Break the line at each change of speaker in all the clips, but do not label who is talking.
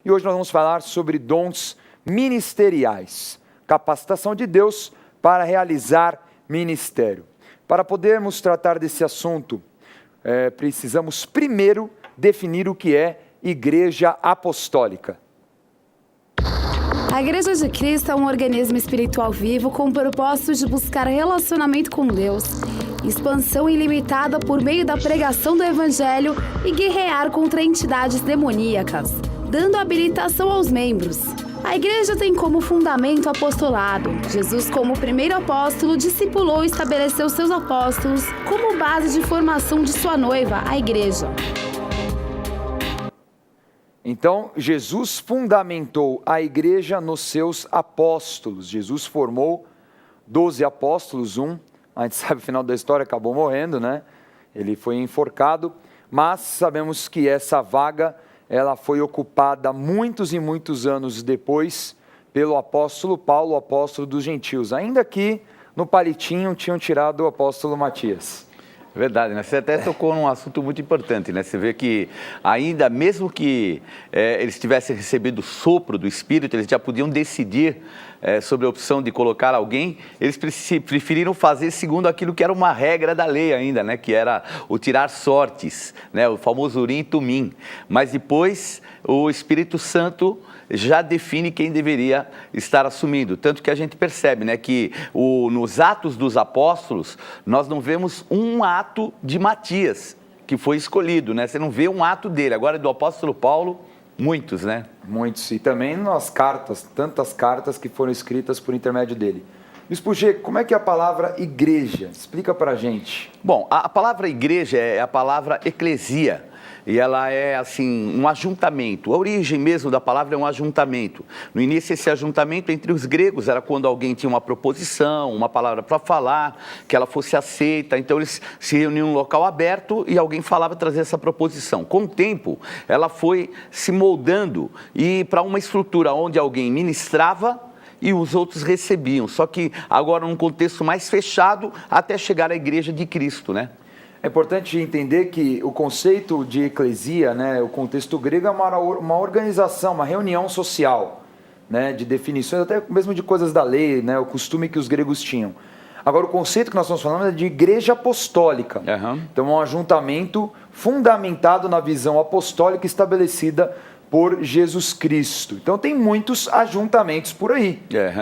e hoje nós vamos falar sobre dons ministeriais, capacitação de Deus para realizar ministério. Para podermos tratar desse assunto, precisamos primeiro definir o que é Igreja Apostólica.
A Igreja de Cristo é um organismo espiritual vivo com o propósito de buscar relacionamento com Deus, expansão ilimitada por meio da pregação do Evangelho e guerrear contra entidades demoníacas, dando habilitação aos membros. A igreja tem como fundamento o apostolado. Jesus, como primeiro apóstolo, discipulou e estabeleceu seus apóstolos como base de formação de sua noiva, a igreja.
Então, Jesus fundamentou a igreja nos seus apóstolos. Jesus formou 12 apóstolos, a gente sabe o final da história, acabou morrendo, né? Ele foi enforcado, mas sabemos que essa vaga, ela foi ocupada muitos e muitos anos depois pelo apóstolo Paulo, o apóstolo dos gentios. Ainda que no palitinho tinham tirado o apóstolo Matias.
Verdade, né? Você até tocou num assunto muito importante, né? Você vê que ainda, mesmo que eles tivessem recebido o sopro do Espírito, eles já podiam decidir sobre a opção de colocar alguém, eles preferiram fazer segundo aquilo que era uma regra da lei ainda, né? Que era o tirar sortes, né? O famoso Urim e Tumim. Mas depois o Espírito Santo já define quem deveria estar assumindo. Tanto que a gente percebe, né, que nos Atos dos Apóstolos, nós não vemos um ato de Matias, que foi escolhido, né? Você não vê um ato dele. Agora, do apóstolo Paulo, muitos, né? Muitos.
E também nas cartas, tantas cartas que foram escritas por intermédio dele. Bispo G, como é que é a palavra igreja? Explica pra gente.
Bom, a palavra igreja é a palavra eclesia. E ela é, assim, um ajuntamento. A origem mesmo da palavra é um ajuntamento. No início, esse ajuntamento entre os gregos era quando alguém tinha uma proposição, uma palavra para falar, que ela fosse aceita. Então, eles se reuniam em um local aberto e alguém falava trazer essa proposição. Com o tempo, ela foi se moldando e para uma estrutura onde alguém ministrava e os outros recebiam. Só que agora num contexto mais fechado até chegar à Igreja de Cristo, né?
É importante entender que o conceito de eclesia, né, o contexto grego é uma organização, uma reunião social, né, de definições, até mesmo de coisas da lei, né, o costume que os gregos tinham. Agora, o conceito que nós estamos falando é de igreja apostólica. Então, é um ajuntamento fundamentado na visão apostólica estabelecida por Jesus Cristo. Então, tem muitos ajuntamentos por aí,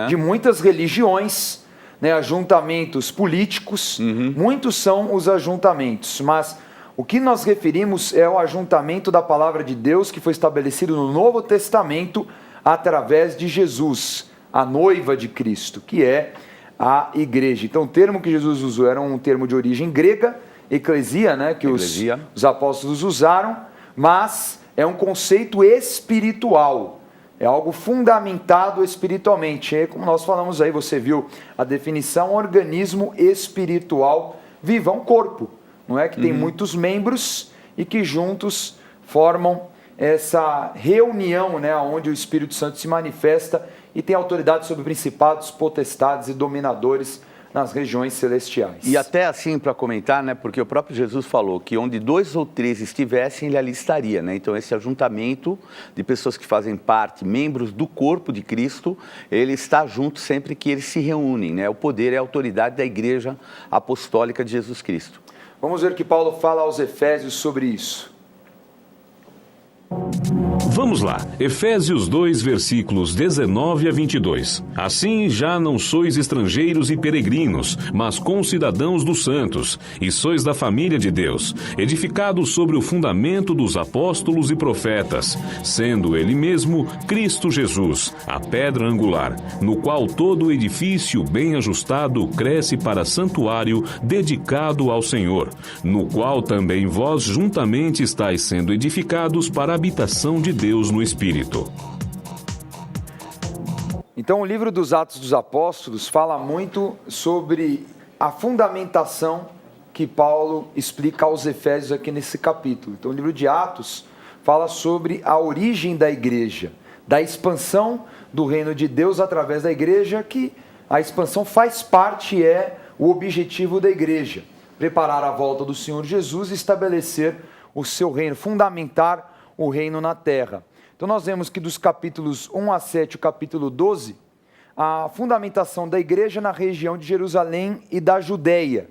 de muitas religiões, né, ajuntamentos políticos, muitos são os ajuntamentos, mas o que nós referimos é o ajuntamento da palavra de Deus que foi estabelecido no Novo Testamento através de Jesus, a noiva de Cristo, que é a igreja. Então o termo que Jesus usou era um termo de origem grega, eclesia, né, que os apóstolos usaram, mas é um conceito espiritual. É algo fundamentado espiritualmente. É como nós falamos aí, você viu a definição, organismo espiritual vivo, é um corpo. Não é que tem muitos membros e que juntos formam essa reunião, né, onde o Espírito Santo se manifesta e tem autoridade sobre principados, potestades e dominadores nas regiões celestiais.
E até assim, para comentar, né, porque o próprio Jesus falou que onde 2 ou 3 estivessem, ele ali estaria, né? Então esse ajuntamento de pessoas que fazem parte, membros do corpo de Cristo, ele está junto sempre que eles se reúnem, né? O poder e a autoridade da Igreja Apostólica de Jesus Cristo.
Vamos ver o que Paulo fala aos Efésios sobre isso.
Vamos lá, Efésios 2, versículos 19 a 22. Assim já não sois estrangeiros e peregrinos, mas concidadãos dos santos, e sois da família de Deus, edificados sobre o fundamento dos apóstolos e profetas, sendo ele mesmo Cristo Jesus, a pedra angular, no qual todo o edifício bem ajustado cresce para santuário dedicado ao Senhor, no qual também vós juntamente estáis sendo edificados para a habitação de Deus no Espírito.
Então, o livro dos Atos dos Apóstolos fala muito sobre a fundamentação que Paulo explica aos Efésios aqui nesse capítulo. Então, o livro de Atos fala sobre a origem da igreja, da expansão do reino de Deus através da igreja, que a expansão faz parte, é o objetivo da igreja. Preparar a volta do Senhor Jesus e estabelecer o seu reino, fundamentar o reino na terra. Então nós vemos que dos capítulos 1 a 7, o capítulo 12, a fundamentação da igreja na região de Jerusalém e da Judéia.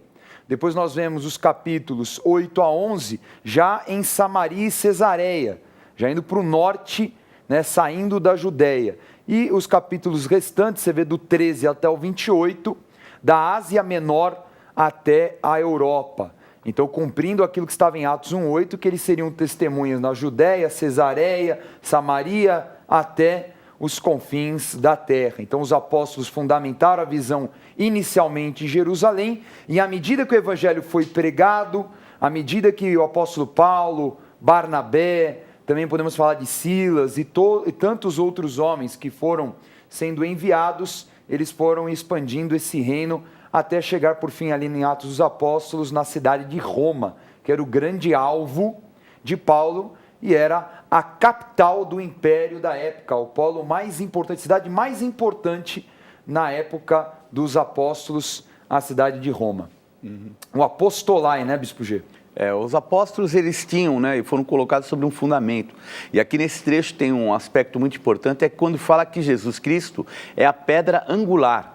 Depois nós vemos os capítulos 8 a 11, já em Samaria e Cesareia, já indo para o norte, né, saindo da Judéia. E os capítulos restantes, você vê do 13 até o 28, da Ásia Menor até a Europa. Então, cumprindo aquilo que estava em Atos 1:8, que eles seriam testemunhas na Judéia, Cesareia, Samaria, até os confins da terra. Então, os apóstolos fundamentaram a visão inicialmente em Jerusalém, e à medida que o evangelho foi pregado, à medida que o apóstolo Paulo, Barnabé, também podemos falar de Silas e tantos outros homens que foram sendo enviados, eles foram expandindo esse reino até chegar por fim ali em Atos dos Apóstolos, na cidade de Roma, que era o grande alvo de Paulo e era a capital do império da época, o polo mais importante, a cidade mais importante na época dos apóstolos, a cidade de Roma. O apostolai, né, Bispo G?
Os apóstolos, eles tinham, né, e foram colocados sobre um fundamento. E aqui nesse trecho tem um aspecto muito importante, é quando fala que Jesus Cristo é a pedra angular.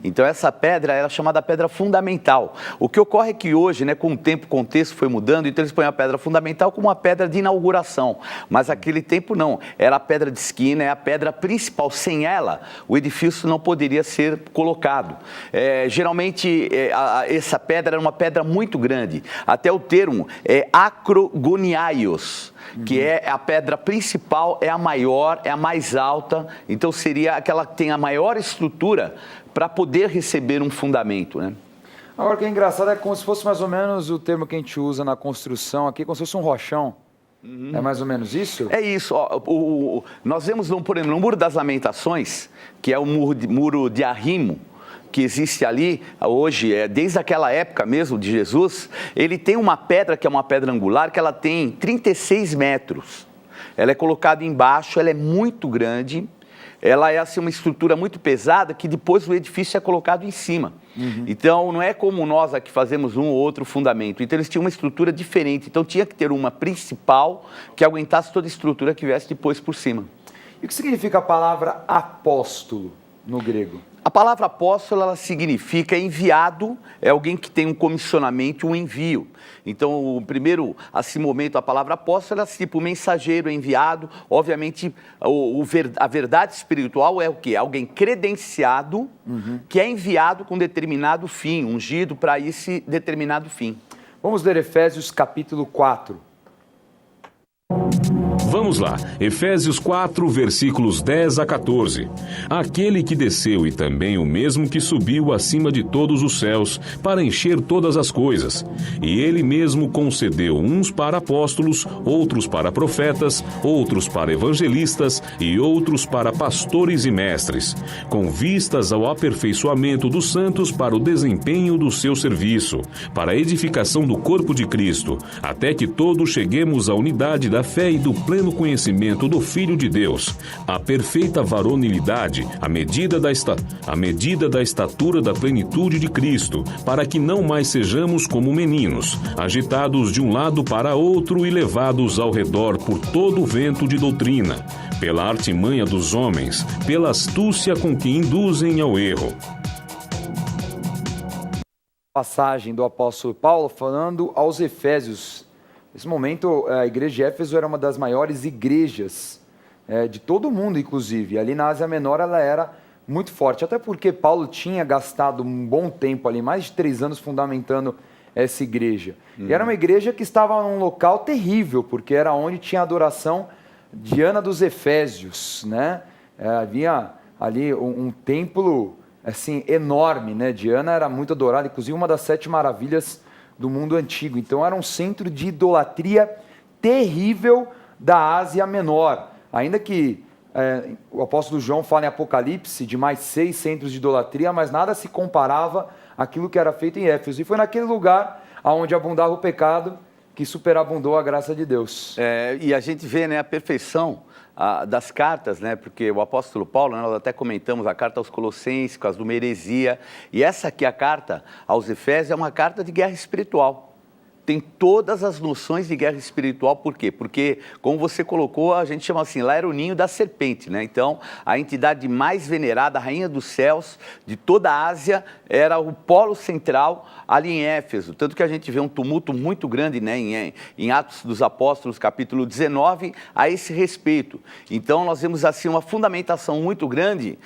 Então essa pedra era chamada pedra fundamental. O que ocorre é que hoje, né, com o tempo, o contexto foi mudando, então eles põem a pedra fundamental como uma pedra de inauguração. Mas naquele tempo não, era a pedra de esquina, é a pedra principal. Sem ela, o edifício não poderia ser colocado. Geralmente essa pedra era uma pedra muito grande. Até o termo é acrogoniaios, que é a pedra principal, é a maior, é a mais alta, então seria aquela que tem a maior estrutura para poder receber um fundamento, né?
Agora, o que é engraçado é como se fosse mais ou menos o termo que a gente usa na construção aqui, como se fosse um rochão. É mais ou menos isso?
É isso. Ó, nós vemos, por exemplo, no Muro das Lamentações, que é o muro de Arrimo, que existe ali hoje, desde aquela época mesmo de Jesus, ele tem uma pedra que é uma pedra angular, que ela tem 36 metros. Ela é colocada embaixo, ela é muito grande, ela é assim, uma estrutura muito pesada que depois o edifício é colocado em cima. Então, não é como nós aqui fazemos um ou outro fundamento. Então, eles tinham uma estrutura diferente. Então, tinha que ter uma principal que aguentasse toda a estrutura que viesse depois por cima.
E o que significa a palavra apóstolo no grego?
A palavra apóstolo, ela significa enviado, é alguém que tem um comissionamento, um envio. Então, o primeiro, assim, momento, a palavra apóstolo é tipo mensageiro, enviado. Obviamente, a verdade espiritual é o quê? Alguém credenciado, que é enviado com determinado fim, ungido para esse determinado fim.
Vamos ler Efésios capítulo 4.
Vamos lá, Efésios 4, versículos 10 a 14. Aquele que desceu e também o mesmo que subiu acima de todos os céus para encher todas as coisas. E ele mesmo concedeu uns para apóstolos, outros para profetas, outros para evangelistas e outros para pastores e mestres, com vistas ao aperfeiçoamento dos santos para o desempenho do seu serviço, para a edificação do corpo de Cristo, até que todos cheguemos à unidade da fé e do pleno conhecimento do Filho de Deus, a perfeita varonilidade, à medida da estatura da plenitude de Cristo, para que não mais sejamos como meninos, agitados de um lado para outro e levados ao redor por todo o vento de doutrina, pela artimanha dos homens, pela astúcia com que induzem ao erro.
Passagem do apóstolo Paulo falando aos Efésios. Nesse momento, a igreja de Éfeso era uma das maiores igrejas de todo o mundo, inclusive. Ali na Ásia Menor ela era muito forte, até porque Paulo tinha gastado um bom tempo ali, mais de 3 anos fundamentando essa igreja. E era uma igreja que estava num local terrível, porque era onde tinha a adoração de Diana dos Efésios, né? Havia ali um templo assim, enorme, né? Diana era muito adorada, inclusive uma das 7 maravilhas do mundo antigo. Então era um centro de idolatria terrível da Ásia Menor. Ainda que o apóstolo João fala em Apocalipse de mais 6 centros de idolatria, mas nada se comparava àquilo que era feito em Éfeso. E foi naquele lugar onde abundava o pecado que superabundou a graça de Deus.
E a gente vê, né, a perfeição das cartas, né? Porque o apóstolo Paulo, nós até comentamos a carta aos Colossenses, com as de uma heresia, e essa aqui, a carta aos Efésios, é uma carta de guerra espiritual. tem todas as noções de guerra espiritual. Por quê? Porque, como você colocou, a gente chama assim, lá era o ninho da serpente, né? Então, a entidade mais venerada, a rainha dos céus, de toda a Ásia, era o polo central ali em Éfeso. Tanto que a gente vê um tumulto muito grande, né, em Atos dos Apóstolos, capítulo 19, a esse respeito. Então, nós vemos assim uma fundamentação muito grande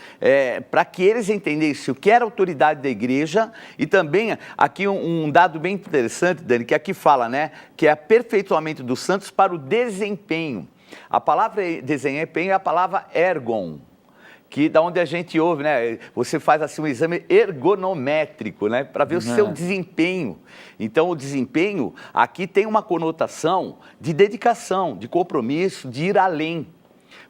para que eles entendessem o que era a autoridade da igreja e também aqui um dado bem interessante, Dani, que aqui fala, né, que é aperfeiçoamento dos santos para o desempenho. A palavra desempenho é a palavra ergon, que da onde a gente ouve, né? Você faz assim um exame ergonométrico, né? Para ver o seu desempenho. Então, o desempenho aqui tem uma conotação de dedicação, de compromisso, de ir além.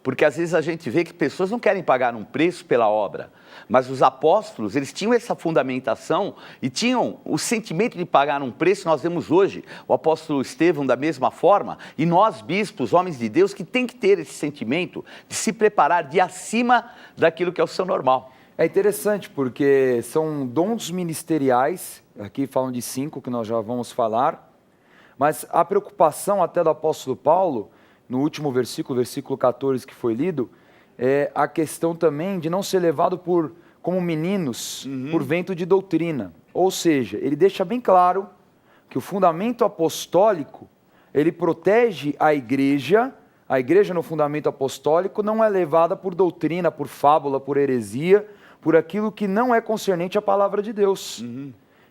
Porque às vezes a gente vê que pessoas não querem pagar um preço pela obra, mas os apóstolos, eles tinham essa fundamentação e tinham o sentimento de pagar um preço. Nós vemos hoje o apóstolo Estevão da mesma forma, e nós, bispos, homens de Deus, que tem que ter esse sentimento de se preparar de acima daquilo que é o seu normal.
É interessante porque são dons ministeriais, aqui falam de 5 que nós já vamos falar, mas a preocupação até do apóstolo Paulo, no último versículo, versículo 14 que foi lido, é a questão também de não ser levado como meninos por vento de doutrina. Ou seja, ele deixa bem claro que o fundamento apostólico, ele protege a igreja no fundamento apostólico não é levada por doutrina, por fábula, por heresia, por aquilo que não é concernente à palavra de Deus.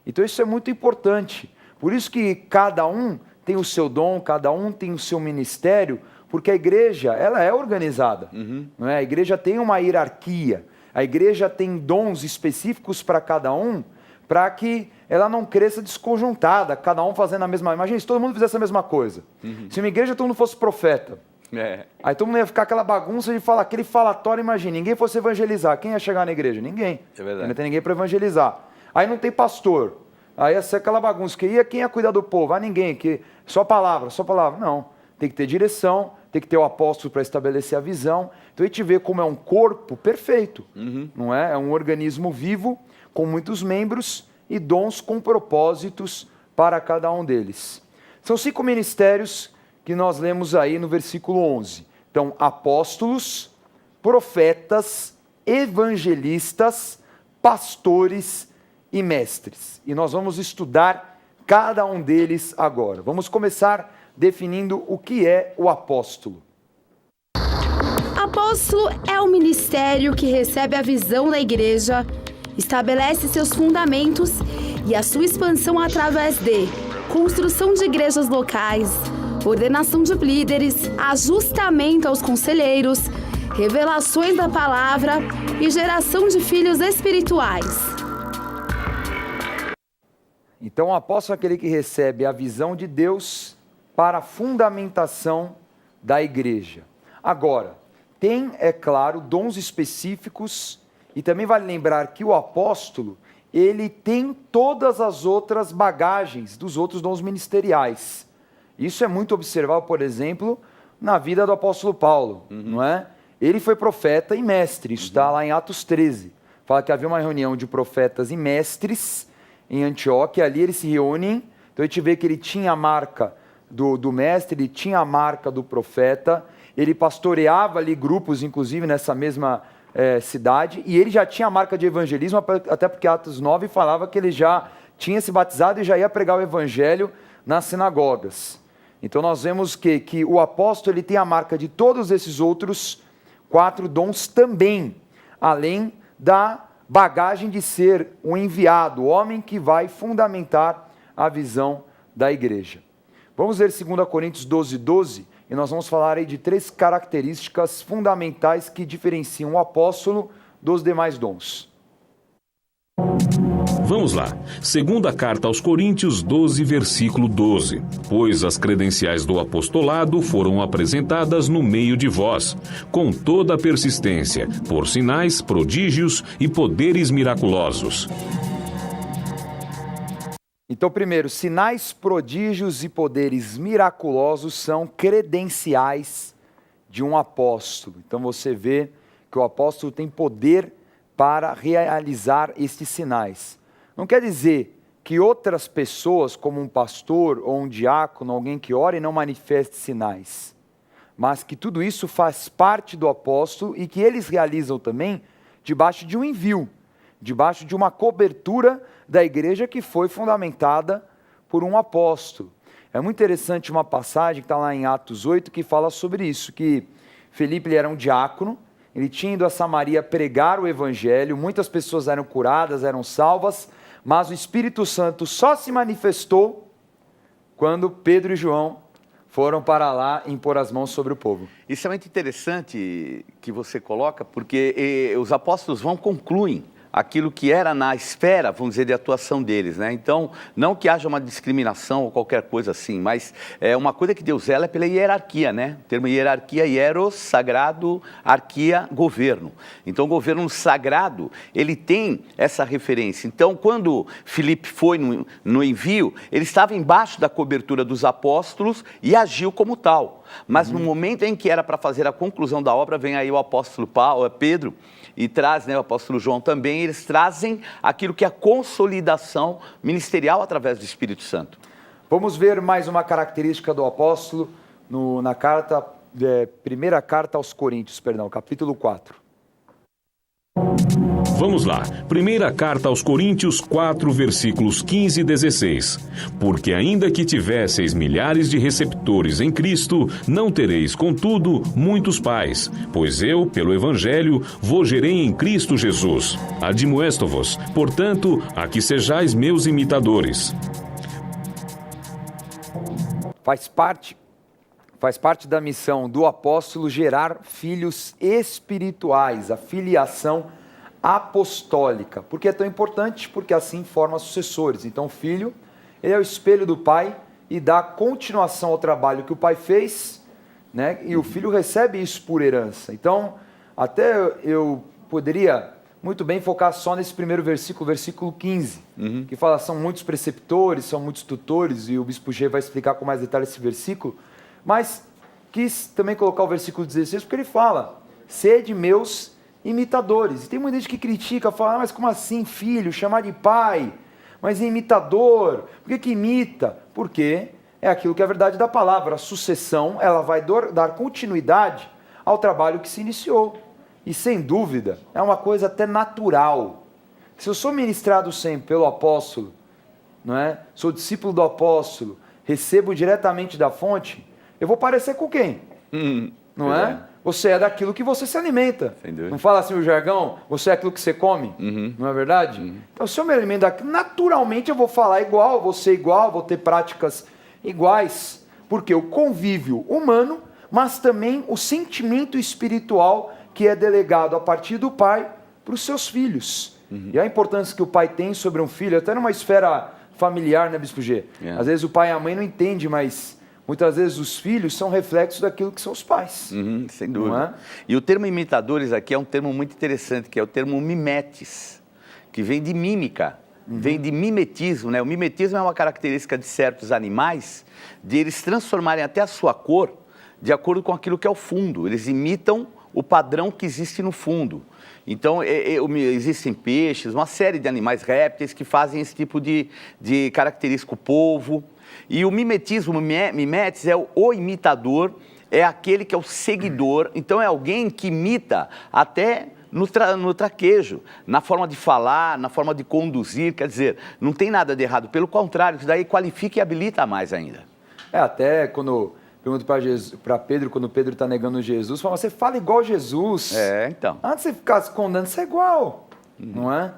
Então isso é muito importante. Por isso que cada um tem o seu dom, cada um tem o seu ministério, porque a igreja, ela é organizada. Não é? A igreja tem uma hierarquia, a igreja tem dons específicos para cada um, para que ela não cresça desconjuntada, cada um fazendo a mesma... Imagina se todo mundo fizesse a mesma coisa. Se uma igreja todo mundo fosse profeta, aí todo mundo ia ficar aquela bagunça de falar, aquele falatório, imagina, ninguém fosse evangelizar, quem ia chegar na igreja? Ninguém.
É verdade.
Não tem ninguém para evangelizar. Aí não tem pastor, aí ia ser aquela bagunça, quem ia cuidar do povo? Ah, ninguém, só palavra, não. Tem que ter direção, tem que ter o apóstolo para estabelecer a visão. Então a gente vê como é um corpo perfeito, não é? É um organismo vivo, com muitos membros e dons com propósitos para cada um deles. São 5 ministérios que nós lemos aí no versículo 11. Então, apóstolos, profetas, evangelistas, pastores e mestres. E nós vamos estudar cada um deles agora. Vamos começar definindo o que é o apóstolo.
Apóstolo é o ministério que recebe a visão da igreja, estabelece seus fundamentos e a sua expansão através de construção de igrejas locais, ordenação de líderes, ajustamento aos conselheiros, revelações da palavra e geração de filhos espirituais.
Então, o apóstolo é aquele que recebe a visão de Deus para a fundamentação da igreja. Agora, tem, é claro, dons específicos, e também vale lembrar que o apóstolo, ele tem todas as outras bagagens dos outros dons ministeriais. Isso é muito observável, por exemplo, na vida do apóstolo Paulo, não é? Ele foi profeta e mestre, isso está lá em Atos 13. Fala que havia uma reunião de profetas e mestres em Antioquia, ali eles se reúnem, então a gente vê que ele tinha a marca do mestre, ele tinha a marca do profeta, ele pastoreava ali grupos, inclusive nessa mesma cidade, e ele já tinha a marca de evangelismo, até porque Atos 9 falava que ele já tinha se batizado e já ia pregar o evangelho nas sinagogas. Então nós vemos que o apóstolo ele tem a marca de todos esses outros 4 dons também, além da bagagem de ser um enviado, o homem que vai fundamentar a visão da igreja. Vamos ler 2 Coríntios 12:12, e nós vamos falar aí de 3 características fundamentais que diferenciam o apóstolo dos demais dons.
Vamos lá. Segunda carta aos Coríntios 12, versículo 12. Pois as credenciais do apostolado foram apresentadas no meio de vós, com toda a persistência, por sinais, prodígios e poderes miraculosos.
Então, primeiro, sinais, prodígios e poderes miraculosos são credenciais de um apóstolo. Então, você vê que o apóstolo tem poder para realizar estes sinais. Não quer dizer que outras pessoas, como um pastor ou um diácono, alguém que ore, não manifeste sinais, mas que tudo isso faz parte do apóstolo e que eles realizam também debaixo de um envio, debaixo de uma cobertura da igreja que foi fundamentada por um apóstolo. É muito interessante uma passagem que está lá em Atos 8 que fala sobre isso, que Felipe ele era um diácono, ele tinha ido a Samaria pregar o evangelho, muitas pessoas eram curadas, eram salvas, mas o Espírito Santo só se manifestou quando Pedro e João foram para lá impor as mãos sobre o povo.
Isso é muito interessante que você coloca, porque os apóstolos concluem aquilo que era na esfera, vamos dizer, de atuação deles, né? Então, não que haja uma discriminação ou qualquer coisa assim, mas é uma coisa que Deus zela é pela hierarquia, né? O termo hierarquia, hieros, sagrado, arquia, governo. Então, o governo sagrado, ele tem essa referência. Então, quando Filipe foi no envio, ele estava embaixo da cobertura dos apóstolos e agiu como tal. Mas no momento em que era para fazer a conclusão da obra, vem aí o apóstolo Pedro, e traz, né, o apóstolo João também, eles trazem aquilo que é a consolidação ministerial através do Espírito Santo.
Vamos ver mais uma característica do apóstolo na primeira carta aos Coríntios, capítulo 4.
Vamos lá, primeira carta aos Coríntios 4, versículos 15 e 16. Porque ainda que tivesseis milhares de receptores em Cristo, não tereis, contudo, muitos pais. Pois eu, pelo Evangelho, vos gerei em Cristo Jesus. Admoesto-vos, portanto, a que sejais meus imitadores.
Faz parte da missão do apóstolo gerar filhos espirituais, a filiação apostólica. Por que é tão importante? Porque assim forma sucessores. Então o filho, ele é o espelho do pai e dá continuação ao trabalho que o pai fez, né? E o filho recebe isso por herança. Então, até eu poderia muito bem focar só nesse primeiro versículo, versículo 15, que fala, são muitos preceptores, são muitos tutores, e o Bispo G vai explicar com mais detalhe esse versículo, mas quis também colocar o versículo 16, porque ele fala, sede meus imitadores. E tem muita gente que critica, fala, mas como assim filho, chamar de pai, mas imitador, por que imita? Porque é aquilo que é a verdade da palavra, a sucessão, ela vai dar continuidade ao trabalho que se iniciou. E sem dúvida, é uma coisa até natural. Se eu sou ministrado sempre pelo apóstolo, não é? Sou discípulo do apóstolo, recebo diretamente da fonte, eu vou parecer com quem? Não é? Você é daquilo que você se alimenta. Não fala assim o jargão, você é aquilo que você come, não é verdade? Então, se eu me alimento daquilo, naturalmente eu vou falar igual, vou ser igual, vou ter práticas iguais, porque o convívio humano, mas também o sentimento espiritual que é delegado a partir do pai para os seus filhos. E a importância que o pai tem sobre um filho, até numa esfera familiar, né, Bispo G? Às vezes o pai e a mãe não entendem, mas muitas vezes os filhos são reflexos daquilo que são os pais.
Sem dúvida. E o termo imitadores aqui é um termo muito interessante, que é o termo mimetes, que vem de mímica, vem de mimetismo, né? O mimetismo é uma característica de certos animais, de eles transformarem até a sua cor de acordo com aquilo que é o fundo. Eles imitam o padrão que existe no fundo. Então, existem peixes, uma série de animais, répteis, que fazem esse tipo de característica, o polvo. E o mimetismo, mimetes, é o imitador, é aquele que é o seguidor. Então, é alguém que imita até no traquejo, na forma de falar, na forma de conduzir. Quer dizer, não tem nada de errado. Pelo contrário, isso daí qualifica e habilita mais ainda.
Até quando pergunto para Pedro, quando Pedro está negando Jesus, fala, você fala igual Jesus.
Então.
Antes de você ficar se condenando, você é igual, não é?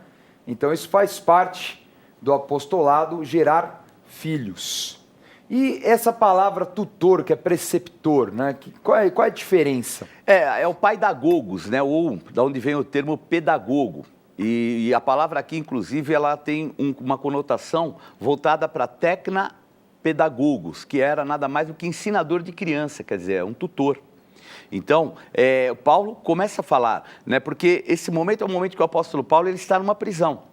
Então isso faz parte do apostolado, gerar filhos. E essa palavra tutor, que é preceptor, né? Qual é a diferença?
É o paidagogos, né? Ou da onde vem o termo pedagogo. E a palavra aqui, inclusive, ela tem uma conotação voltada para pedagogos, que era nada mais do que ensinador de criança, quer dizer, um tutor. Então, Paulo começa a falar, né, porque esse momento é o momento que o apóstolo Paulo ele está numa prisão.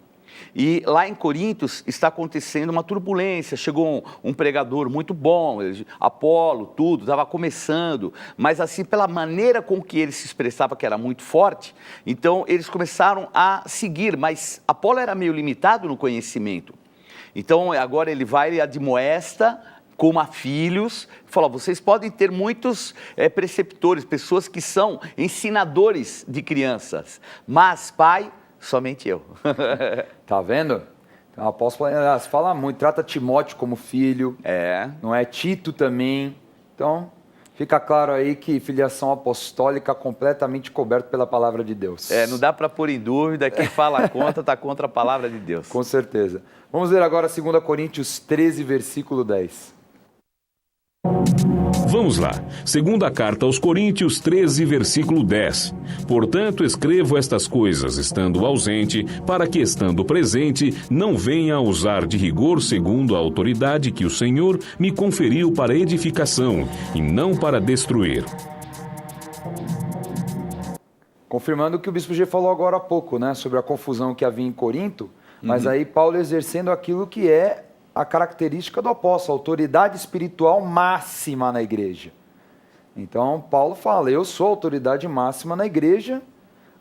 E lá em Coríntios está acontecendo uma turbulência, chegou um pregador muito bom, Apolo, tudo, estava começando, mas assim, pela maneira com que ele se expressava, que era muito forte, então eles começaram a seguir, mas Apolo era meio limitado no conhecimento. Então, agora ele vai e admoesta como a filhos, fala, vocês podem ter muitos preceptores, pessoas que são ensinadores de crianças, mas pai, somente eu.
Tá vendo? Então, o apóstolo fala muito, trata Timóteo como filho, não é? Tito também. Então, fica claro aí que filiação apostólica completamente coberta pela palavra de Deus.
Não dá para pôr em dúvida, quem fala contra está contra a palavra de Deus.
Com certeza. Vamos ler agora 2 Coríntios 13, versículo 10.
Vamos lá. Segunda carta aos Coríntios 13, versículo 10. Portanto, escrevo estas coisas, estando ausente, para que, estando presente, não venha a usar de rigor segundo a autoridade que o Senhor me conferiu para edificação, e não para destruir.
Confirmando o que o bispo G falou agora há pouco, né? Sobre a confusão que havia em Corinto, mas aí Paulo exercendo aquilo que é a característica do apóstolo, a autoridade espiritual máxima na igreja. Então, Paulo fala, eu sou a autoridade máxima na igreja,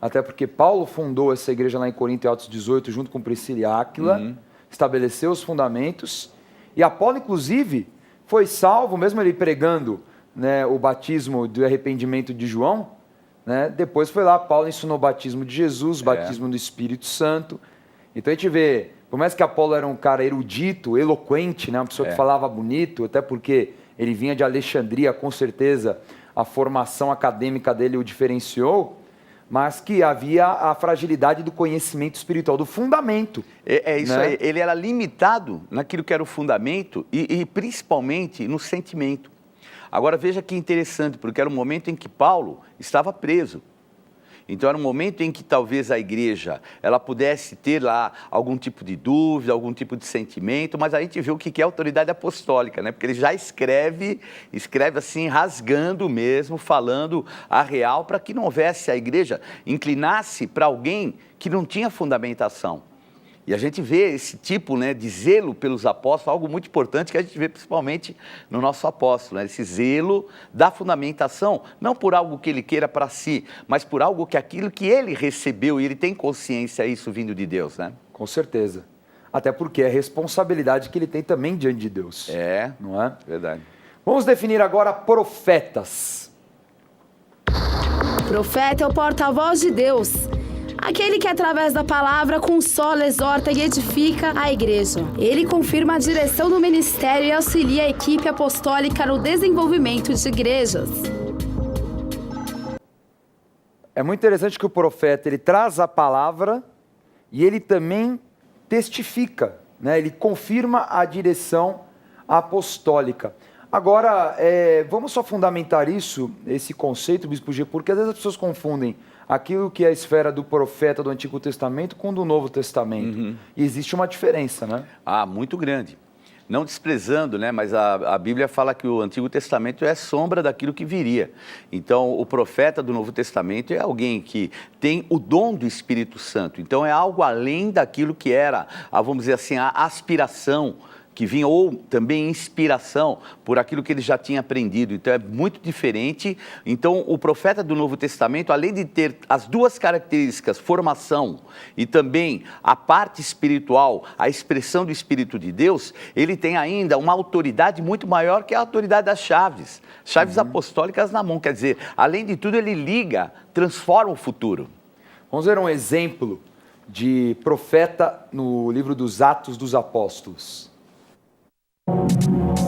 até porque Paulo fundou essa igreja lá em Corinto, em Atos 18, junto com Priscila e Áquila, estabeleceu os fundamentos, e Apolo, inclusive, foi salvo, mesmo ele pregando, né, o batismo do arrependimento de João, né, depois foi lá, Paulo ensinou o batismo de Jesus, o batismo do Espírito Santo. Então a gente vê, por mais que Apolo era um cara erudito, eloquente, né? Uma pessoa que falava bonito, até porque ele vinha de Alexandria, com certeza a formação acadêmica dele o diferenciou, mas que havia a fragilidade do conhecimento espiritual, do fundamento.
Isso aí, ele era limitado naquilo que era o fundamento e principalmente no sentimento. Agora veja que interessante, porque era um momento em que Paulo estava preso. Então era um momento em que talvez a igreja ela pudesse ter lá algum tipo de dúvida, algum tipo de sentimento, mas a gente viu o que é autoridade apostólica, né? Porque ele já escreve assim, rasgando mesmo, falando a real, para que não houvesse a igreja inclinasse para alguém que não tinha fundamentação. E a gente vê esse tipo, né, de zelo pelos apóstolos, algo muito importante que a gente vê principalmente no nosso apóstolo, né? Esse zelo da fundamentação, não por algo que ele queira para si, mas por algo que aquilo que ele recebeu, e ele tem consciência isso vindo de Deus, né?
Com certeza. Até porque é a responsabilidade que ele tem também diante de Deus. Não é?
Verdade.
Vamos definir agora profetas.
Profeta é o porta-voz de Deus. Aquele que, através da palavra, consola, exorta e edifica a igreja. Ele confirma a direção do ministério e auxilia a equipe apostólica no desenvolvimento de igrejas.
É muito interessante que o profeta ele traz a palavra e ele também testifica, né? Ele confirma a direção apostólica. Agora, vamos só fundamentar esse conceito, Bispo G, porque às vezes as pessoas confundem aquilo que é a esfera do profeta do Antigo Testamento com do Novo Testamento. E existe uma diferença, né?
Muito grande. Não desprezando, né? Mas a Bíblia fala que o Antigo Testamento é sombra daquilo que viria. Então, o profeta do Novo Testamento é alguém que tem o dom do Espírito Santo. Então, é algo além daquilo que era, vamos dizer assim, a aspiração que vinha, ou também inspiração por aquilo que ele já tinha aprendido. Então é muito diferente. Então o profeta do Novo Testamento, além de ter as duas características, formação e também a parte espiritual, a expressão do Espírito de Deus, ele tem ainda uma autoridade muito maior que a autoridade das chaves apostólicas na mão. Quer dizer, além de tudo ele liga, transforma o futuro.
Vamos ver um exemplo de profeta no livro dos Atos dos Apóstolos.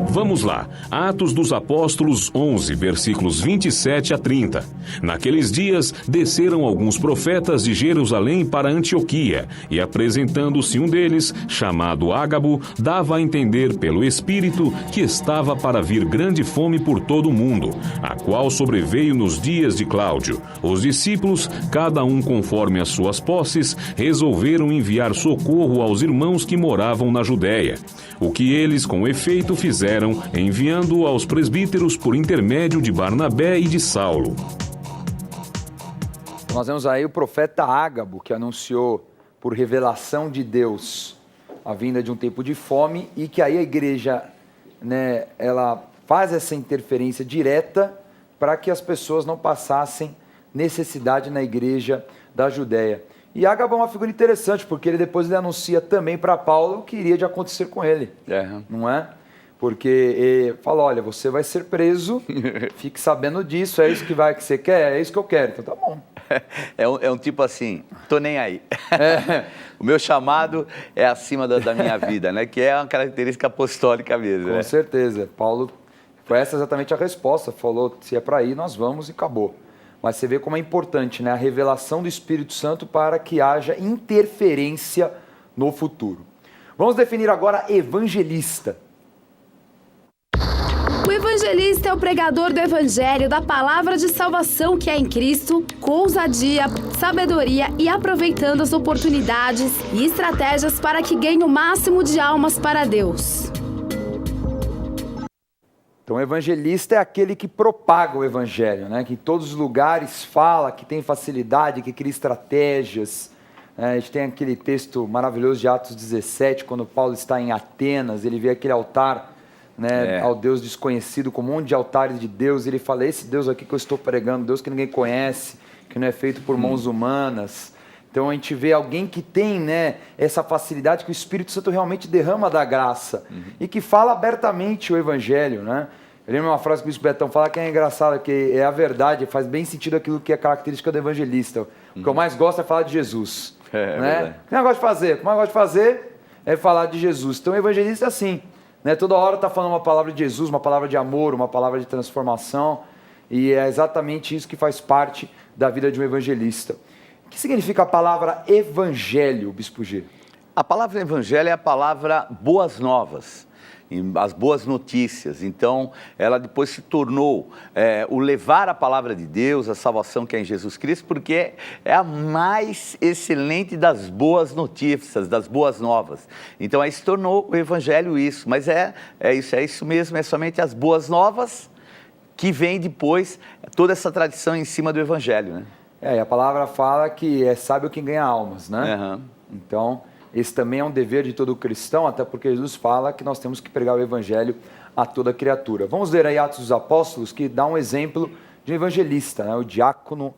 Vamos lá, Atos dos Apóstolos 11, versículos 27 a 30. Naqueles dias, desceram alguns profetas de Jerusalém para Antioquia, e apresentando-se um deles, chamado Ágabo, dava a entender pelo Espírito que estava para vir grande fome por todo o mundo, a qual sobreveio nos dias de Cláudio. Os discípulos, cada um conforme as suas posses, resolveram enviar socorro aos irmãos que moravam na Judéia. O que eles, com efeito, fizeram, enviando-o aos presbíteros por intermédio de Barnabé e de Saulo.
Nós vemos aí o profeta Ágabo, que anunciou por revelação de Deus a vinda de um tempo de fome, e que aí a igreja, né, ela faz essa interferência direta para que as pessoas não passassem necessidade na igreja da Judéia. E Ágabo é uma figura interessante, porque ele anuncia também para Paulo o que iria de acontecer com ele, não é? Porque ele fala, olha, você vai ser preso, fique sabendo disso, é isso que você quer? É isso que eu quero. Então tá bom.
É um tipo assim, tô nem aí. O meu chamado é acima da minha vida, né? Que é uma característica apostólica mesmo.
Com certeza. Paulo, foi essa exatamente a resposta. Falou, se é para ir, nós vamos e acabou. Mas você vê como é importante, né? A revelação do Espírito Santo para que haja interferência no futuro. Vamos definir agora evangelista.
O evangelista é o pregador do evangelho, da palavra de salvação que é em Cristo, com ousadia, sabedoria e aproveitando as oportunidades e estratégias para que ganhe o máximo de almas para Deus.
Então, o evangelista é aquele que propaga o evangelho, né? Que em todos os lugares fala, que tem facilidade, que cria estratégias. A gente tem aquele texto maravilhoso de Atos 17, quando Paulo está em Atenas, ele vê aquele altar, né, ao Deus desconhecido, com um monte de altares de Deus, e ele fala, esse Deus aqui que eu estou pregando, Deus que ninguém conhece, que não é feito por mãos humanas. Então a gente vê alguém que tem, né, essa facilidade que o Espírito Santo realmente derrama da graça, e que fala abertamente o Evangelho, né? Eu lembro uma frase que o Bispo Betão fala que é engraçada, que é a verdade, faz bem sentido aquilo que é característica do evangelista. O que eu mais gosto é falar de Jesus. Né? O que eu gosto de fazer? O que eu mais gosto de fazer é falar de Jesus. Então o evangelista é assim, né? Toda hora está falando uma palavra de Jesus, uma palavra de amor, uma palavra de transformação, e é exatamente isso que faz parte da vida de um evangelista. O que significa a palavra evangelho, Bispo G?
A palavra evangelho é a palavra boas novas, as boas notícias. Então, ela depois se tornou o levar a palavra de Deus, a salvação que é em Jesus Cristo, porque é a mais excelente das boas notícias, das boas novas. Então, aí se tornou o evangelho isso. Mas é isso mesmo, é somente as boas novas que vem depois toda essa tradição em cima do evangelho, né?
E a palavra fala que é sábio quem ganha almas, né? Então, esse também é um dever de todo cristão, até porque Jesus fala que nós temos que pregar o evangelho a toda criatura. Vamos ler aí Atos dos Apóstolos, que dá um exemplo de um evangelista, né? O diácono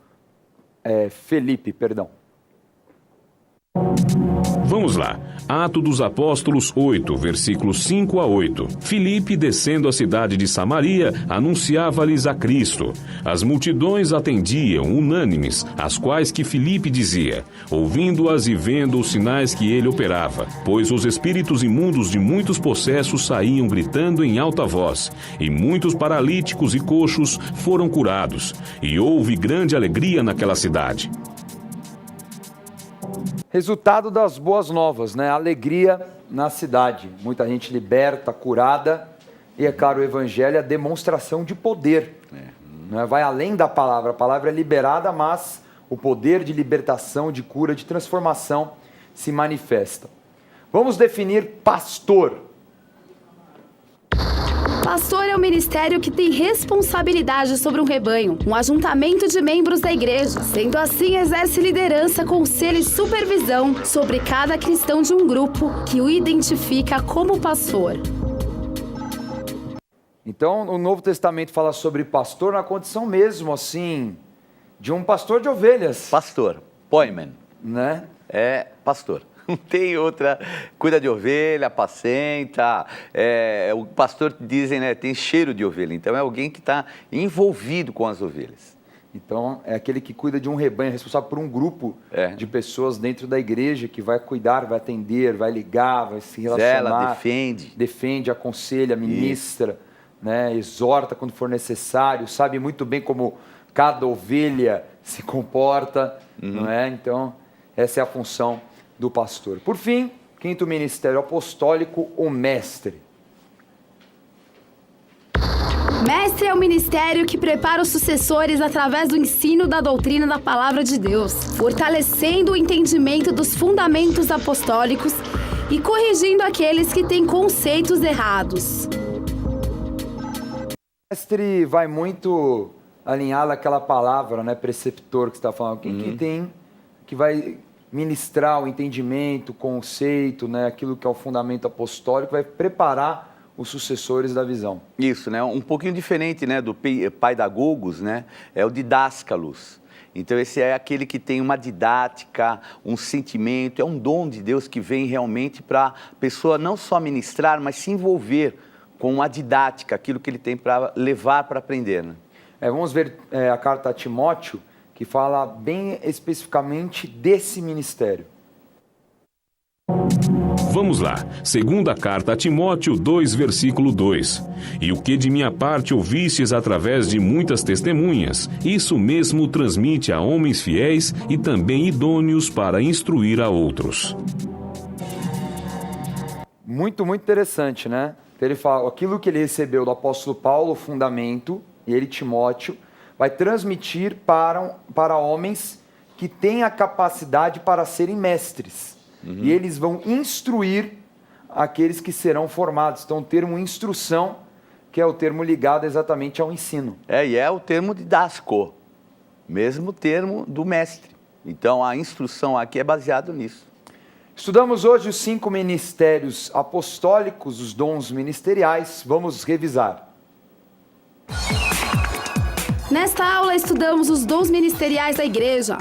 Felipe, perdão.
Vamos lá. Atos dos Apóstolos 8, versículos 5 a 8. Filipe, descendo a cidade de Samaria, anunciava-lhes a Cristo. As multidões atendiam, unânimes, as quais que Filipe dizia, ouvindo-as e vendo os sinais que ele operava. Pois os espíritos imundos de muitos possessos saíam gritando em alta voz, e muitos paralíticos e coxos foram curados, e houve grande alegria naquela cidade.
Resultado das boas novas, né? Alegria na cidade. Muita gente liberta, curada. E, é claro, o evangelho é a demonstração de poder. Né? Vai além da palavra. A palavra é liberada, mas o poder de libertação, de cura, de transformação se manifesta. Vamos definir pastor.
Pastor é o ministério que tem responsabilidade sobre um rebanho, um ajuntamento de membros da igreja. Sendo assim, exerce liderança, conselho e supervisão sobre cada cristão de um grupo que o identifica como pastor.
Então, o Novo Testamento fala sobre pastor na condição mesmo, assim, de um pastor de ovelhas.
Pastor, poimen,
né?
É pastor. Não tem outra, cuida de ovelha, apacenta, o pastor, dizem, né, tem cheiro de ovelha, então é alguém que está envolvido com as ovelhas.
Então, é aquele que cuida de um rebanho, é responsável por um grupo de pessoas dentro da igreja, que vai cuidar, vai atender, vai ligar, vai se relacionar.
Zela,
defende, aconselha, ministra, né, exorta quando for necessário, sabe muito bem como cada ovelha se comporta, não é? Então, essa é a função do pastor. Por fim, quinto ministério apostólico, o mestre.
Mestre é o ministério que prepara os sucessores através do ensino da doutrina da palavra de Deus, fortalecendo o entendimento dos fundamentos apostólicos e corrigindo aqueles que têm conceitos errados.
O mestre vai muito alinhado àquela palavra, né, preceptor que você está falando. Quem que vai ministrar o entendimento, o conceito, né, aquilo que é o fundamento apostólico, vai preparar os sucessores da visão.
Isso, né? Um pouquinho diferente, né, do paidagogos, né? É o didáscalos. Então, esse é aquele que tem uma didática, um sentimento, é um dom de Deus que vem realmente para a pessoa não só ministrar, mas se envolver com a didática, aquilo que ele tem para levar para aprender, né?
Vamos ver a carta a Timóteo, que fala bem especificamente desse ministério.
Vamos lá, segunda carta a Timóteo 2, versículo 2. E o que de minha parte ouvistes através de muitas testemunhas, isso mesmo transmite a homens fiéis e também idôneos para instruir a outros.
Muito, muito interessante, né? Ele fala, aquilo que ele recebeu do apóstolo Paulo, o fundamento, e ele, Timóteo, vai transmitir para homens que têm a capacidade para serem mestres. E eles vão instruir aqueles que serão formados. Então, o termo instrução, que é o termo ligado exatamente ao ensino.
E é o termo didasco, mesmo termo do mestre. Então, a instrução aqui é baseado nisso.
Estudamos hoje os 5 ministérios apostólicos, os dons ministeriais. Vamos revisar.
Nesta aula, estudamos os dons ministeriais da igreja.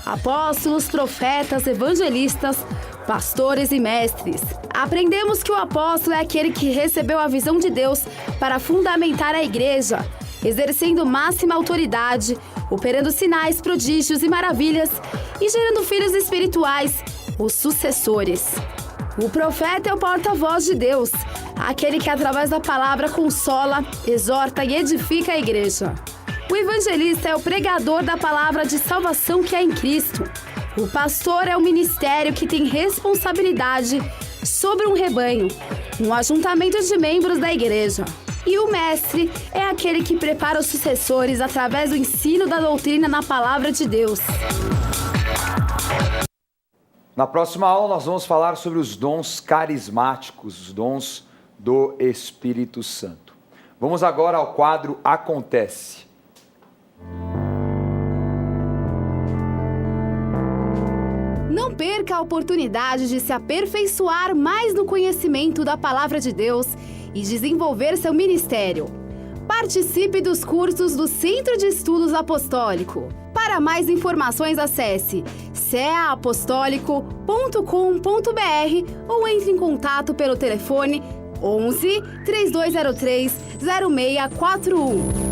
Apóstolos, profetas, evangelistas, pastores e mestres. Aprendemos que o apóstolo é aquele que recebeu a visão de Deus para fundamentar a igreja, exercendo máxima autoridade, operando sinais, prodígios e maravilhas e gerando filhos espirituais, os sucessores. O profeta é o porta-voz de Deus, aquele que através da palavra consola, exorta e edifica a igreja. O evangelista é o pregador da palavra de salvação que é em Cristo. O pastor é o ministério que tem responsabilidade sobre um rebanho, um ajuntamento de membros da igreja. E o mestre é aquele que prepara os sucessores através do ensino da doutrina na palavra de Deus.
Na próxima aula nós vamos falar sobre os dons carismáticos, os dons do Espírito Santo. Vamos agora ao quadro Acontece.
Não perca a oportunidade de se aperfeiçoar mais no conhecimento da Palavra de Deus e desenvolver seu ministério. Participe dos cursos do Centro de Estudos Apostólico. Para mais informações, acesse ceaapostólico.com.br ou entre em contato pelo telefone 11 3203 0641.